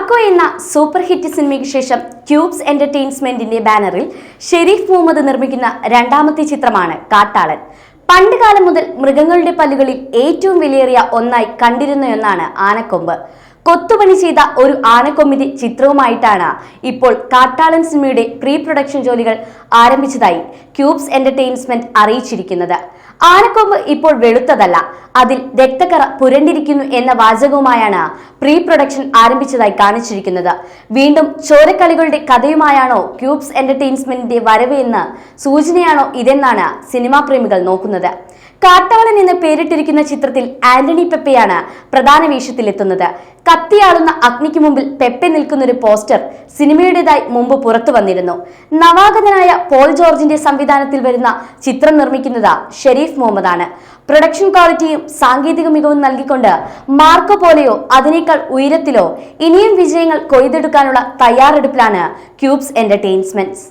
Marco എന്ന super hit സിനിമയ്ക്ക് ശേഷം ക്യൂബ്സ് എന്റർടൈൻമെന്റിന്റെ ബാനറിൽ ഷെരീഫ് മുഹമ്മദ് നിർമ്മിക്കുന്ന രണ്ടാമത്തെ ചിത്രമാണ് കാട്ടാളൻ. പണ്ട് കാലം മുതൽ മൃഗങ്ങളുടെ പല്ലുകളിൽ ഏറ്റവും വിലയേറിയ ഒന്നായി കണ്ടിരുന്ന ഒന്നാണ് ആനക്കൊമ്പ്. കൊത്തുപണി ചെയ്ത ഒരു ആനക്കൊമ്പിന്റെ ചിത്രവുമായിട്ടാണ് ഇപ്പോൾ കാട്ടാളൻ സിനിമയുടെ പ്രീ പ്രൊഡക്ഷൻ ജോലികൾ ആരംഭിച്ചതായി ക്യൂബ്സ് എന്റർടൈൻമെന്റ് അറിയിച്ചിരിക്കുന്നത്. ആനക്കൊമ്പ് ഇപ്പോൾ വെളുത്തതല്ല, അതിൽ രക്തക്കറ പുരണ്ടിരിക്കുന്നു എന്ന വാചകവുമായാണ് പ്രീ പ്രൊഡക്ഷൻ ആരംഭിച്ചതായി കാണിച്ചിരിക്കുന്നത്. വീണ്ടും ചോരക്കളികളുടെ കഥയുമായാണോ ക്യൂബ്സ് എന്റർടൈൻമെന്റിന്റെ വരവ് എന്ന സൂചനയാണോ ഇതെന്നാണ് സിനിമാ പ്രേമികൾ നോക്കുന്നത്. കാട്ടാളൻ എന്ന് പേരിട്ടിരിക്കുന്ന ചിത്രത്തിൽ ആന്റണി പെപ്പയാണ് പ്രധാന വേഷത്തിലെത്തുന്നത്. കത്തിയാളുന്ന അഗ്നിക്ക് മുമ്പിൽ പെപ്പെ നിൽക്കുന്ന ഒരു പോസ്റ്റർ സിനിമയുടേതായി മുമ്പ് പുറത്തു വന്നിരുന്നു. നവാഗതനായ പോൾ ജോർജിന്റെ സംവിധാനത്തിൽ വരുന്ന ചിത്രം നിർമ്മിക്കുന്നത് ഷെരീഫ് മുഹമ്മദ് ആണ്. പ്രൊഡക്ഷൻ ക്വാളിറ്റിയും സാങ്കേതിക മികവും നൽകിക്കൊണ്ട് മാർക്കോ പോലെയോ അതിനേക്കാൾ ഉയരത്തിലോ ഇനിയും വിജയങ്ങൾ കൊയ്തെടുക്കാനുള്ള തയ്യാറെടുപ്പിലാണ് ക്യൂബ്സ് എന്റർടൈൻമെന്റ്.